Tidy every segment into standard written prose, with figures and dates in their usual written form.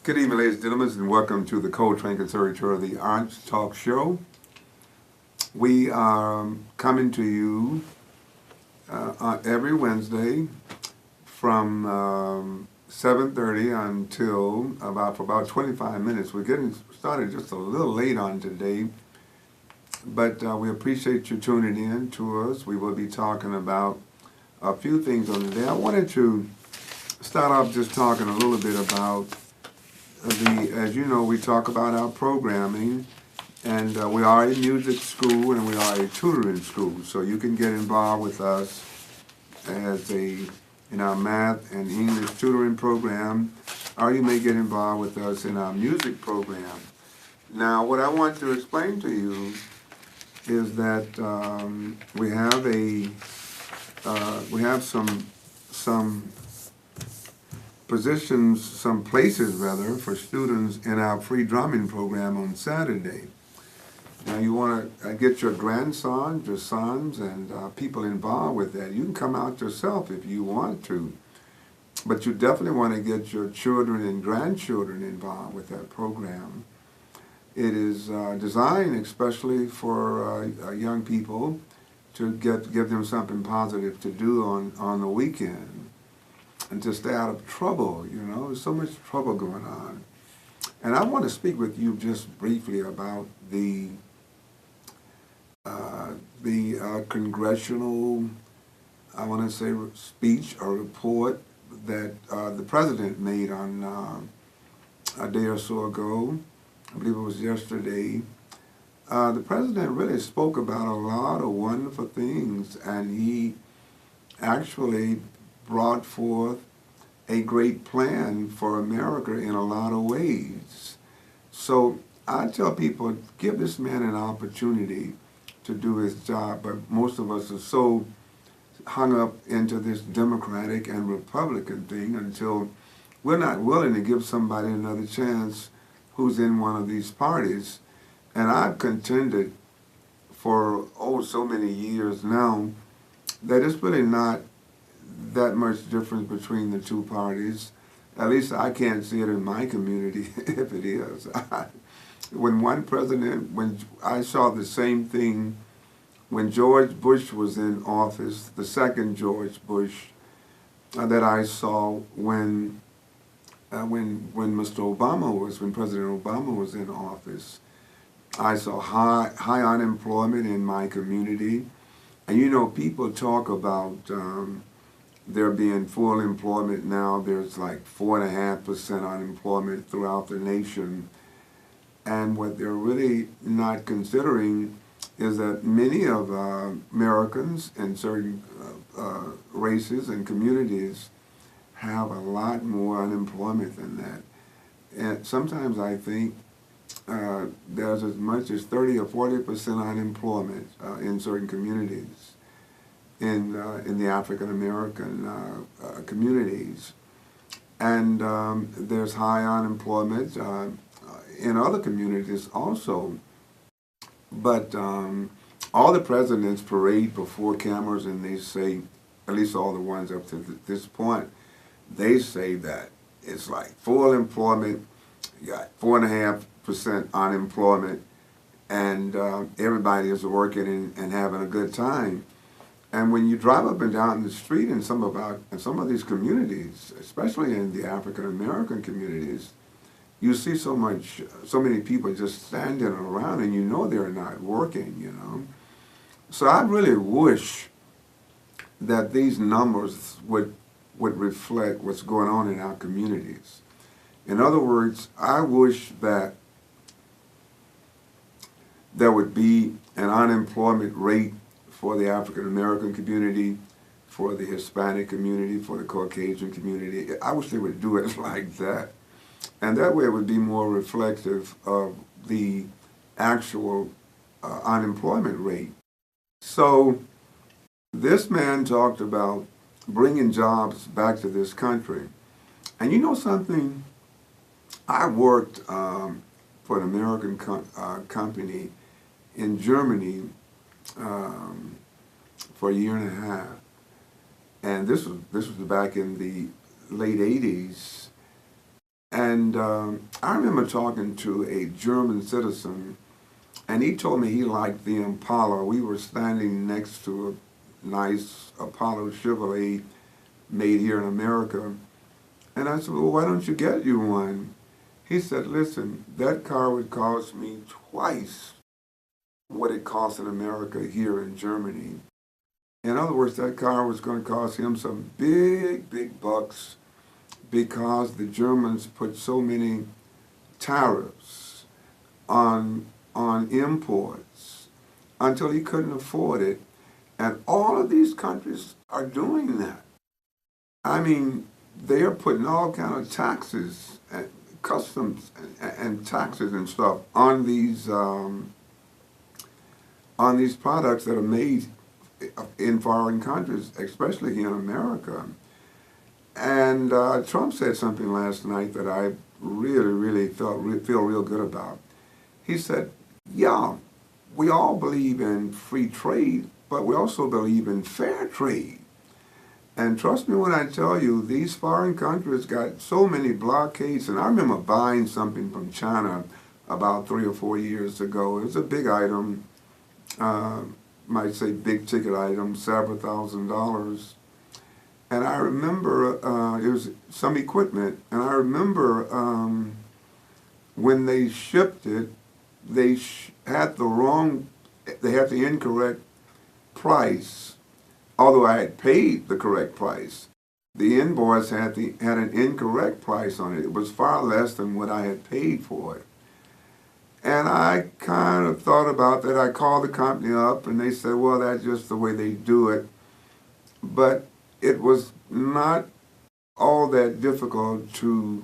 Good evening, ladies and gentlemen, and welcome to the Coltrane Conservatory, the Arts Talk Show. We are coming to you every Wednesday from 7:30 until for about 25 minutes. We're getting started just a little late on today, but we appreciate you tuning in to us. We will be talking about a few things on the day. I wanted to start off just talking a little bit about as you know, we talk about our programming, and we are a music school and we are a tutoring school, so you can get involved with us in our math and English tutoring program, or you may get involved with us in our music program. Now, what I want to explain to you is that we have some positions, some places rather, for students in our free drumming program on Saturday. Now you want to get your grandsons, your sons, and people involved with that. You can come out yourself if you want to, but you definitely want to get your children and grandchildren involved with that program. It is designed especially for young people to give them something positive to do on the weekend, and to stay out of trouble. You know, there's so much trouble going on. And I want to speak with you just briefly about the congressional, I want to say, speech or report that the president made on a day or so ago. I believe it was yesterday. The president really spoke about a lot of wonderful things, and he actually brought forth a great plan for America in a lot of ways. So I tell people, give this man an opportunity to do his job, but most of us are so hung up into this Democratic and Republican thing until we're not willing to give somebody another chance who's in one of these parties. And I've contended for so many years now that it's really not that much difference between the two parties. At least I can't see it in my community if it is. When I saw the same thing when George Bush was in office, the second George Bush, that I saw when President Obama was in office. I saw high unemployment in my community. And you know, people talk about there being full employment now. There's like 4.5% unemployment throughout the nation. And what they're really not considering is that many of Americans in certain races and communities have a lot more unemployment than that. And sometimes I think there's as much as 30 or 40% unemployment in certain communities. In the African American communities, and there's high unemployment in other communities also. But all the presidents parade before cameras, and they say, at least all the ones up to this point, they say that it's like full employment, you got 4.5% unemployment, and everybody is working and having a good time. And when you drive up and down the street in some of these communities, especially in the African American communities, you see so many people just standing around, and you know they're not working, you know. So I really wish that these numbers would reflect what's going on in our communities. In other words, I wish that there would be an unemployment rate for the African American community, for the Hispanic community, for the Caucasian community. I wish they would do it like that. And that way it would be more reflective of the actual unemployment rate. So this man talked about bringing jobs back to this country. And you know something? I worked for an American company in Germany for a year and a half, and this was back in the late '80s, And I remember talking to a German citizen, and he told me he liked the Impala. We were standing next to a nice Apollo Chevrolet made here in America. And I said, well, why don't you get you one? He said, listen, that car would cost me twice what it costs in America here in Germany. In other words, that car was going to cost him some big, big bucks because the Germans put so many tariffs on imports until he couldn't afford it. And all of these countries are doing that. I mean, they are putting all kind of taxes and customs and taxes and stuff on these products that are made in foreign countries, especially here in America. And Trump said something last night that I really feel real good about. He said, yeah, we all believe in free trade, but we also believe in fair trade. And trust me when I tell you, these foreign countries got so many blockades. And I remember buying something from China about 3 or 4 years ago. It was a big item, might say big ticket item, several $1,000s. And I remember it was some equipment, and I remember when they shipped it, they had the incorrect price. Although I had paid the correct price, the invoice had an incorrect price on it. It was far less than what I had paid for it. And I kind of thought about that. I called the company up, and they said, well, that's just the way they do it. But it was not all that difficult to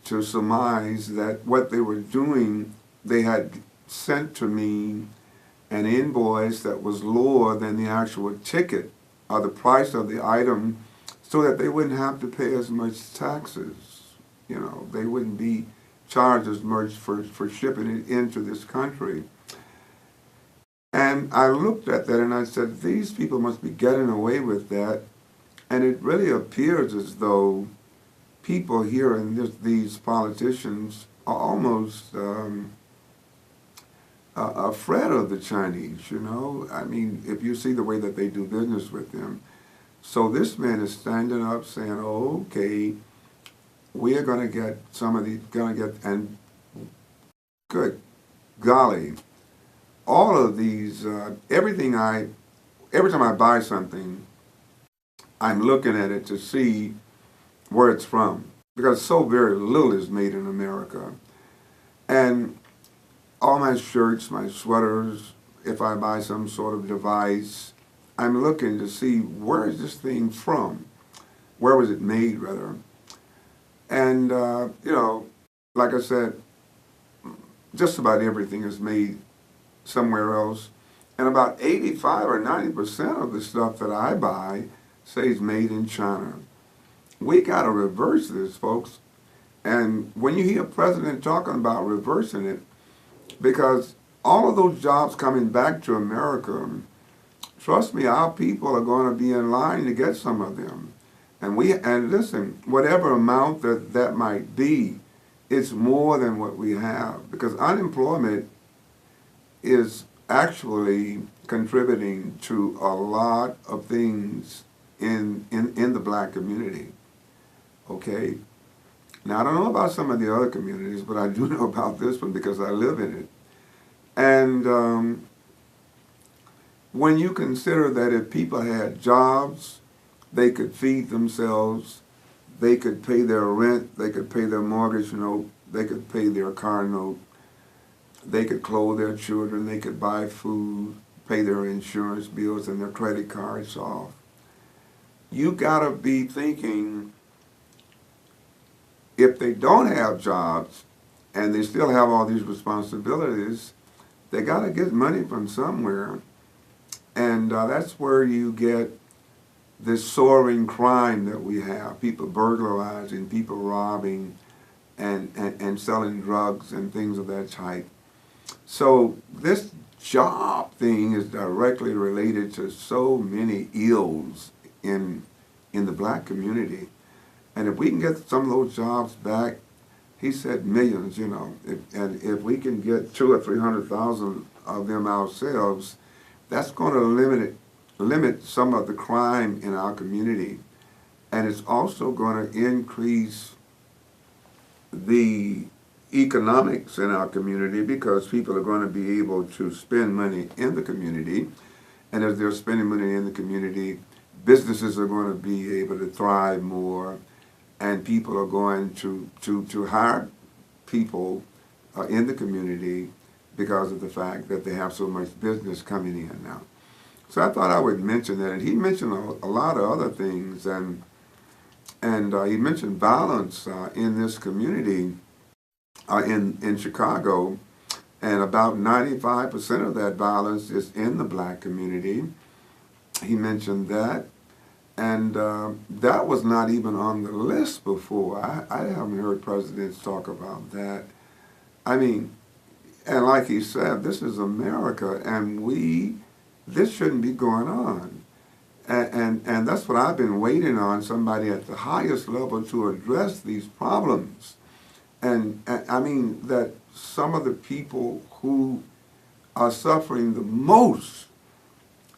surmise that what they were doing, they had sent to me an invoice that was lower than the actual ticket or the price of the item so that they wouldn't have to pay as much taxes. You know, they wouldn't be charged as much for shipping it into this country. And I looked at that and I said, these people must be getting away with that. And it really appears as though people here and these politicians are almost afraid of the Chinese, you know. I mean, if you see the way that they do business with them. So this man is standing up saying, oh, okay, we are going to get some of these, and good golly, all of these, every time I buy something, I'm looking at it to see where it's from, because so very little is made in America. And all my shirts, my sweaters, if I buy some sort of device, I'm looking to see where is this thing from? Where was it made, rather? And, you know, like I said, just about everything is made somewhere else. And about 85 or 90% of the stuff that I buy says made in China. We got to reverse this, folks. And when you hear a president talking about reversing it, because all of those jobs coming back to America, trust me, our people are going to be in line to get some of them. And listen, whatever amount that might be, it's more than what we have. Because unemployment is actually contributing to a lot of things in the black community. Okay? Now, I don't know about some of the other communities, but I do know about this one because I live in it. And when you consider that if people had jobs, they could feed themselves, they could pay their rent, they could pay their mortgage note, they could pay their car note, they could clothe their children, they could buy food, pay their insurance bills and their credit cards off. You gotta be thinking, if they don't have jobs and they still have all these responsibilities, they gotta get money from somewhere. And that's where you get this soaring crime that we have, people burglarizing, people robbing, and selling drugs and things of that type. So this job thing is directly related to so many ills in the black community. And if we can get some of those jobs back, he said millions, you know, and if we can get 200 or 300,000 of them ourselves, that's going to limit some of the crime in our community, and it's also going to increase the economics in our community because people are going to be able to spend money in the community, and as they're spending money in the community, businesses are going to be able to thrive more, and people are going to hire people in the community because of the fact that they have so much business coming in now. So I thought I would mention that, and he mentioned a lot of other things, and he mentioned violence in this community in Chicago, and about 95% of that violence is in the black community. He mentioned that. And that was not even on the list before. I haven't heard presidents talk about that. I mean, and like he said, this is America, and this shouldn't be going on. And that's what I've been waiting on, somebody at the highest level to address these problems. And I mean that some of the people who are suffering the most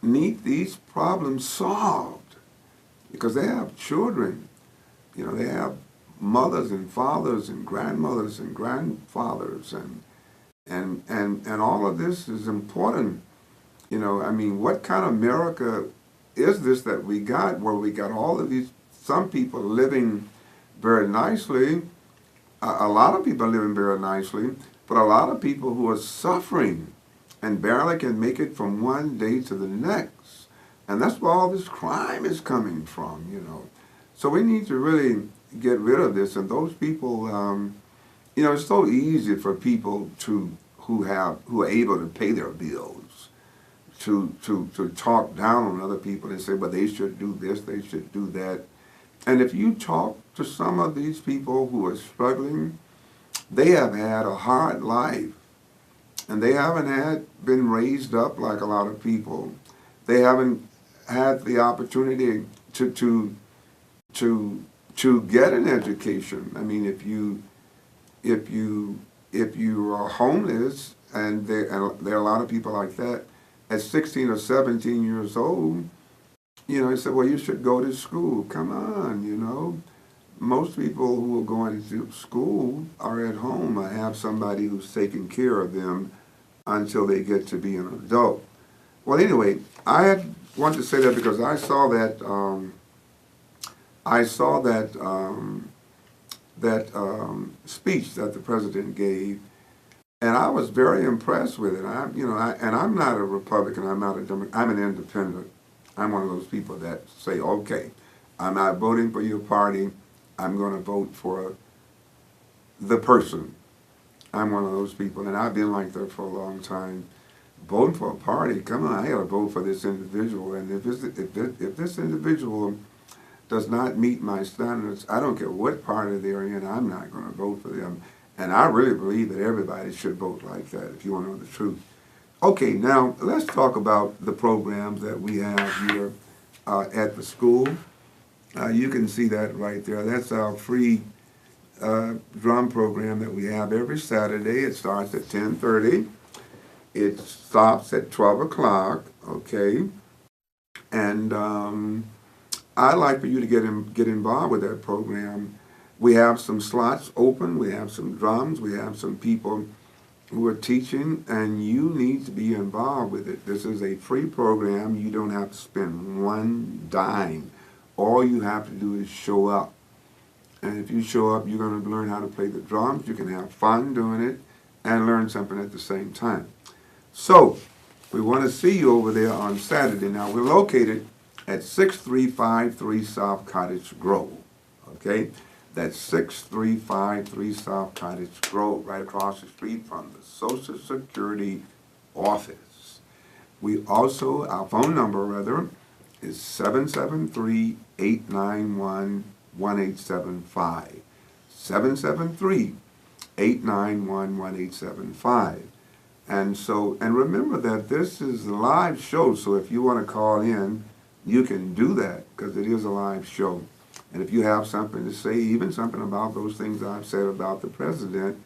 need these problems solved, because they have children, you know, they have mothers and fathers and grandmothers and grandfathers, and all of this is important. You know, I mean, what kind of America is this that we got, where we got all of these, some people living very nicely, a lot of people living very nicely, but a lot of people who are suffering and barely can make it from one day to the next. And that's where all this crime is coming from, you know. So we need to really get rid of this. And those people, you know, it's so easy for people who are able to pay their bills to talk down on other people and say, well, they should do this, they should do that. And if you talk to some of these people who are struggling, they have had a hard life, and they haven't been raised up like a lot of people. They haven't had the opportunity to get an education. I mean, if you are homeless, and there are a lot of people like that, at 16 or 17 years old, you know, they said, well, you should go to school. Come on, you know. Most people who are going to school are at home or have somebody who's taking care of them until they get to be an adult. Well, anyway, I wanted to say that because I saw that speech that the president gave, and I was very impressed with it. And I'm not a Republican. I'm not a Democrat. I'm an independent. I'm one of those people that say, okay, I'm not voting for your party. I'm going to vote for the person. I'm one of those people, and I've been like that for a long time. Voting for a party, come on, I got to vote for this individual, and if this individual does not meet my standards, I don't care what party they're in, I'm not going to vote for them. And I really believe that everybody should vote like that, if you want to know the truth. Okay, now let's talk about the programs that we have here at the school. You can see that right there. That's our free drum program that we have every Saturday. It starts at 10:30. It stops at 12 o'clock, okay? And I'd like for you to get involved with that program. We have some slots open. We have some drums. We have some people who are teaching, and you need to be involved with it. This is a free program. You don't have to spend one dime. All you have to do is show up. And if you show up, you're going to learn how to play the drums. You can have fun doing it and learn something at the same time. So, we want to see you over there on Saturday. Now, we're located at 6353 South Cottage Grove, okay? That's 6353 South Cottage Grove, right across the street from the Social Security office. We also, our phone number, rather, is 773-891-1875. 773-891-1875. And remember that this is a live show, so if you want to call in, you can do that, because it is a live show. And if you have something to say, even something about those things I've said about the president,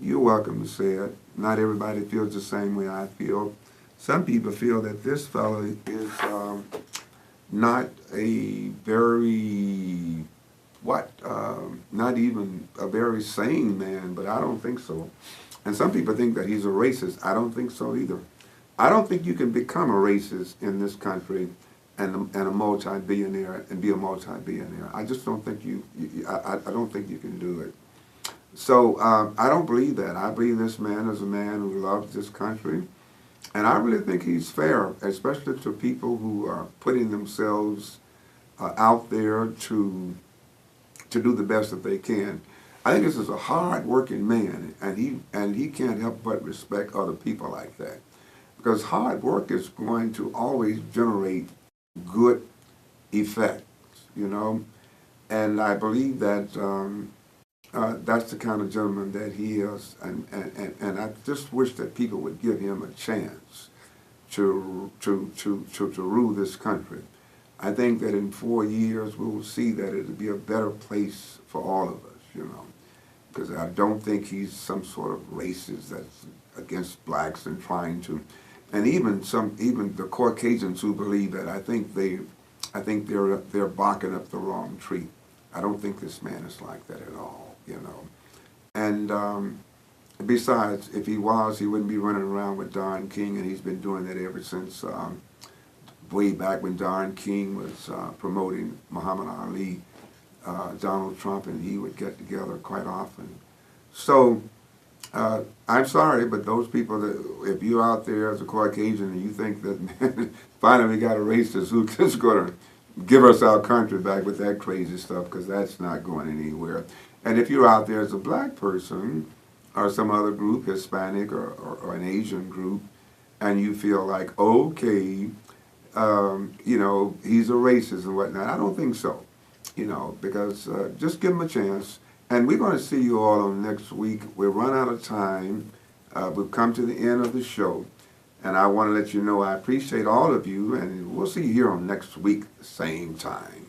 you're welcome to say it. Not everybody feels the same way I feel. Some people feel that this fellow is not a very, not even a very sane man, but I don't think so. And some people think that he's a racist. I don't think so either. I don't think you can become a racist in this country and a multi-billionaire and be a multi-billionaire. I just don't think I don't think you can do it. So I don't believe that. I believe this man is a man who loves this country. And I really think he's fair, especially to people who are putting themselves out there to do the best that they can. I think this is a hard-working man, and he can't help but respect other people like that. Because hard work is going to always generate good effects, you know. And I believe that that's the kind of gentleman that he is, and I just wish that people would give him a chance to rule this country. I think that in 4 years we will see that it'll be a better place for all of us, you know, because I don't think he's some sort of racist that's against blacks and trying to, and even the Caucasians who believe that, I think they're barking up the wrong tree. I don't think this man is like that at all, you know. And besides, if he was, he wouldn't be running around with Don King, and he's been doing that ever since way back when Don King was promoting Muhammad Ali, Donald Trump, and he would get together quite often. So I'm sorry, but those people, if you're out there as a Caucasian and you think that finally we got a racist who's just going to give us our country back with that crazy stuff, because that's not going anywhere. And if you're out there as a black person or some other group, Hispanic or an Asian group, and you feel like, okay, you know, he's a racist and whatnot, I don't think so, you know, because just give him a chance. And we're going to see you all on next week. We've run out of time. We've come to the end of the show. And I want to let you know I appreciate all of you, and we'll see you here on next week, same time.